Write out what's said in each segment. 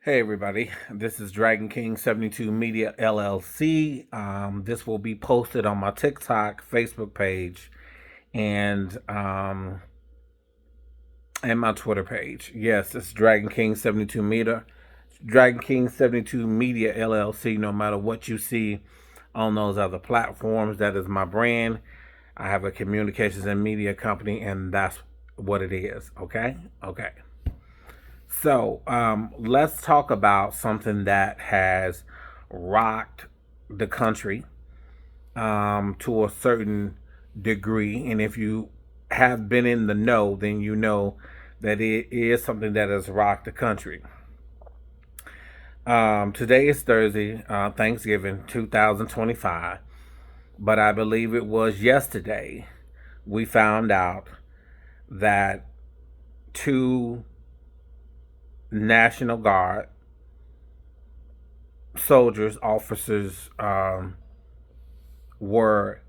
Hey everybody, this is Dragon King 72 Media LLC. This will be posted on my TikTok, Facebook page, and my Twitter page. Yes, it's Dragon King 72 Media, Dragon King 72 Media LLC. No matter what you see on those other platforms, that is my brand. I have a communications and media company, and that's what it is. Okay, okay. So let's talk about something that has rocked the country to a certain degree. And if you have been in the know, then you know that it is something that has rocked the country. Today is Thursday, Thanksgiving 2025, but I believe it was yesterday we found out that two National Guard soldiers, officers were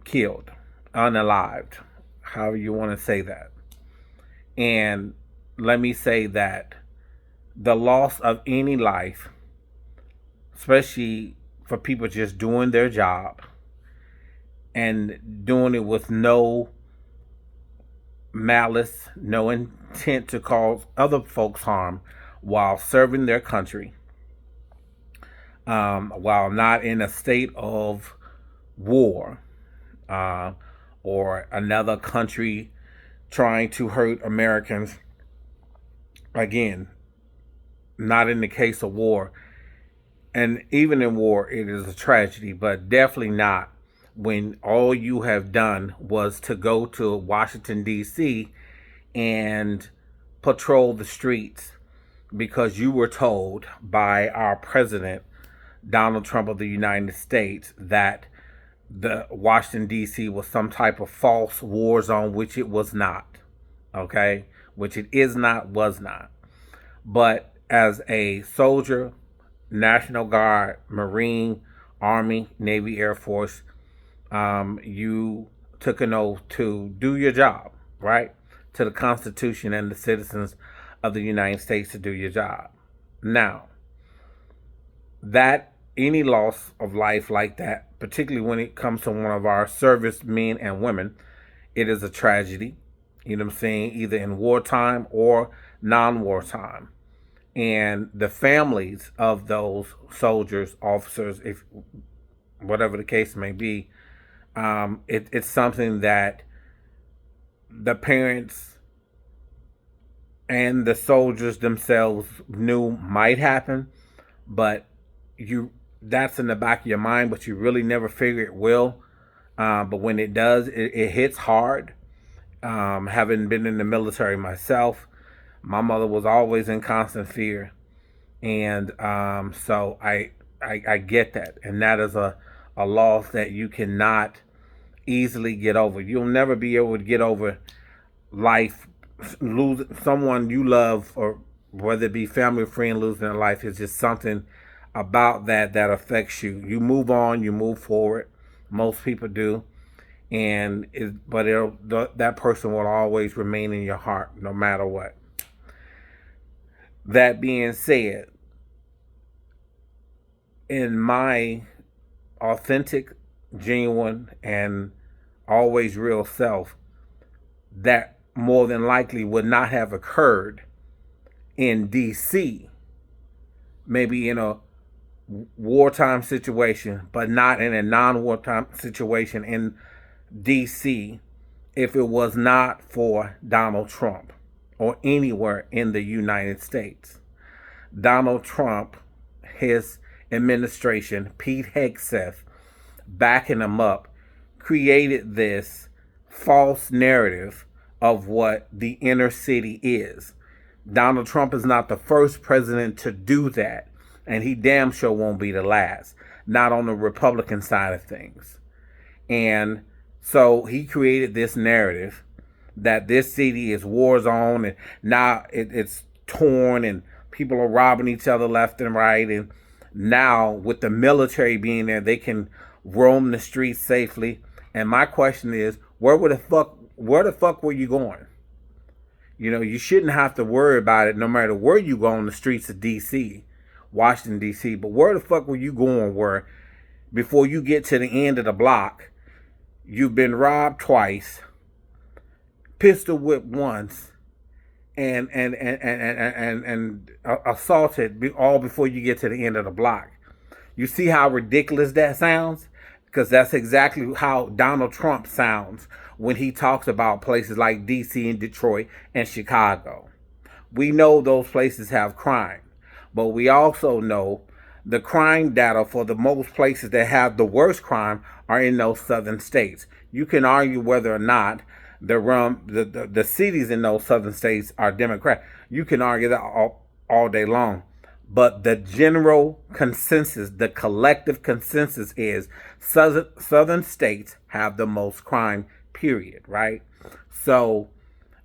killed, unalived, however you want to say that. And let me say that the loss of any life, especially for people just doing their job and doing it with no malice, no intent to cause other folks harm while serving their country, while not in a state of war, uh, or another country trying to hurt Americans. Again, not in the case of war. And even in war, it is a tragedy, but definitely not when all you have done was to go to Washington, D.C. and patrol the streets because you were told by our president, Donald Trump of the United States, that the Washington, D.C. was some type of false war zone, which it was not. Okay? Which it is not, was not. But as a soldier, National Guard, Marine, Army, Navy, Air Force, you took an oath to do your job, right? To the Constitution and the citizens of the United States to do your job. Now, that any loss of life like that, particularly when it comes to one of our service men and women, it is a tragedy. You know what I'm saying? Either in wartime or non-wartime. And the families of those soldiers, officers, if whatever the case may be, it's something that the parents and the soldiers themselves knew might happen, but you that's in the back of your mind, but you really never figure it will. But when it does, it hits hard. Having been in the military myself, my mother was always in constant fear, and so I get that, and that is a loss that you cannot easily get over. You'll never be able to get over life, lose someone you love, or whether it be family or friend losing their life. Is just something about that affects you. You move on, you move forward. Most people do, and that person will always remain in your heart no matter what. That being said, in my authentic, genuine, and always real self, that more than likely would not have occurred in DC, maybe in a wartime situation, but not in a non-wartime situation in DC, if it was not for Donald Trump or anywhere in the United States. Donald Trump, his administration, Pete Hegseth, backing him up, created this false narrative of what the inner city is. Donald Trump is not the first president to do that, and he damn sure won't be the last, not on the Republican side of things. And so he created this narrative that this city is war zone, and now it's torn, and people are robbing each other left and right. And now with the military being there, they can roam the streets safely. And my question is, where the fuck were you going? You know, you shouldn't have to worry about it no matter where you go on the streets of D.C., Washington, D.C. But where the fuck were you going where before you get to the end of the block, you've been robbed twice, pistol whipped once, and assaulted all before you get to the end of the block? You see how ridiculous that sounds? Because that's exactly how Donald Trump sounds when he talks about places like DC and Detroit and Chicago. We know those places have crime, but we also know the crime data for the most places that have the worst crime are in those southern states. You can argue whether or not the cities in those southern states are Democrat. You can argue that all day long. But the general consensus, the collective consensus is southern states have the most crime, period, right? So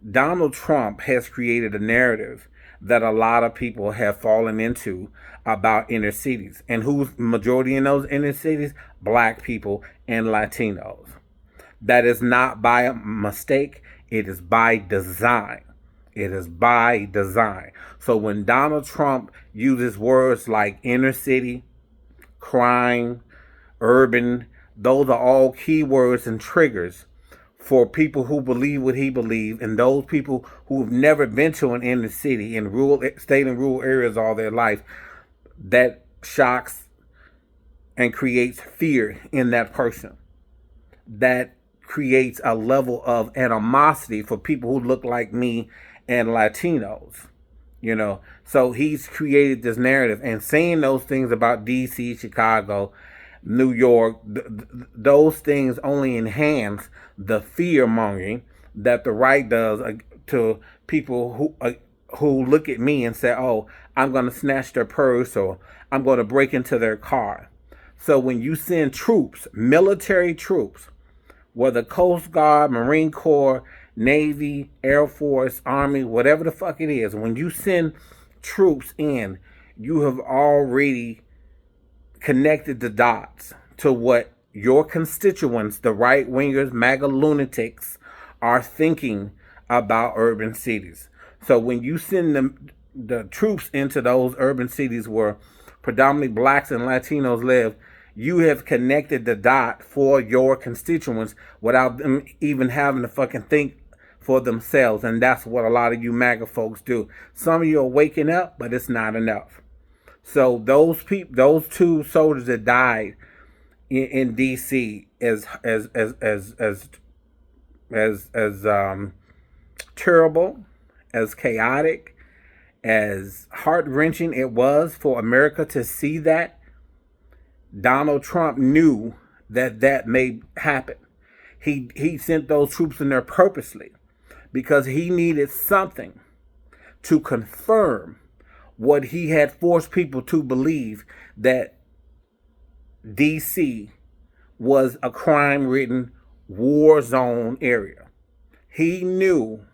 Donald Trump has created a narrative that a lot of people have fallen into about inner cities. And who's majority in those inner cities? Black people and Latinos. That is not by a mistake, it is by design. It is by design. So when Donald Trump uses words like inner city, crime, urban, those are all keywords and triggers for people who believe what he believes, and those people who have never been to an inner city in rural state and rural areas all their life. That shocks and creates fear in that person. That creates a level of animosity for people who look like me and Latinos, you know. So he's created this narrative, and saying those things about DC, Chicago, New York, those things only enhance the fear mongering that the right does to people who look at me and say, "Oh, I'm going to snatch their purse or I'm going to break into their car." So when you send troops, military troops, whether Coast Guard, Marine Corps, Navy, Air Force, Army, whatever the fuck it is, when you send troops in, you have already connected the dots to what your constituents, the right wingers, MAGA lunatics, are thinking about urban cities. So when you send the troops into those urban cities where predominantly blacks and Latinos live, you have connected the dot for your constituents without them even having to fucking think for themselves. And that's what a lot of you MAGA folks do. Some of you are waking up, but it's not enough. So those two soldiers that died in DC as terrible, as chaotic, as heart-wrenching it was for America to see that, Donald Trump knew that may happen. He sent those troops in there purposely because he needed something to confirm what he had forced people to believe, that DC was a crime-ridden war zone area. He knew,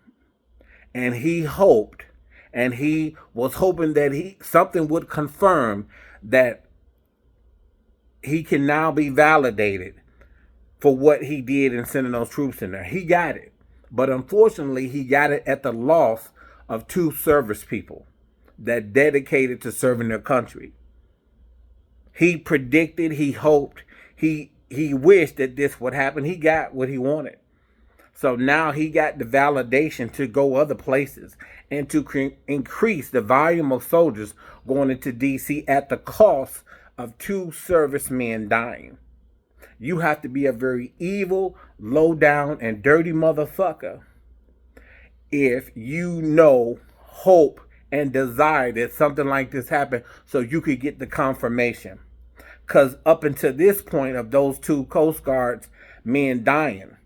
and he hoped, and he was hoping that something would confirm that he can now be validated for what he did in sending those troops in there. He got it. But unfortunately, he got it at the loss of two service people that dedicated to serving their country. He predicted, he hoped, he wished that this would happen. He got what he wanted. So now he got the validation to go other places and to increase the volume of soldiers going into DC at the cost of two servicemen dying. You have to be a very evil, low down, and dirty motherfucker if you know, hope, and desire that something like this happen so you could get the confirmation. Because up until this point of those two Coast Guards men dying,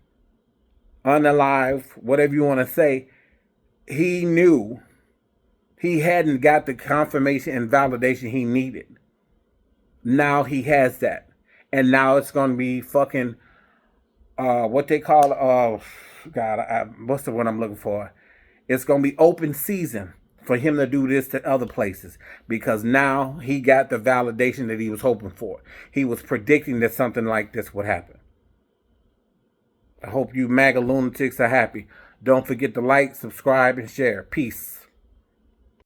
unalive, whatever you want to say, he knew he hadn't got the confirmation and validation he needed. Now he has that. And now it's going to be fucking, what they call, what's the one I'm looking for? It's going to be open season for him to do this to other places, because now he got the validation that he was hoping for. He was predicting that something like this would happen. I hope you MAGA lunatics are happy. Don't forget to like, subscribe, and share. Peace.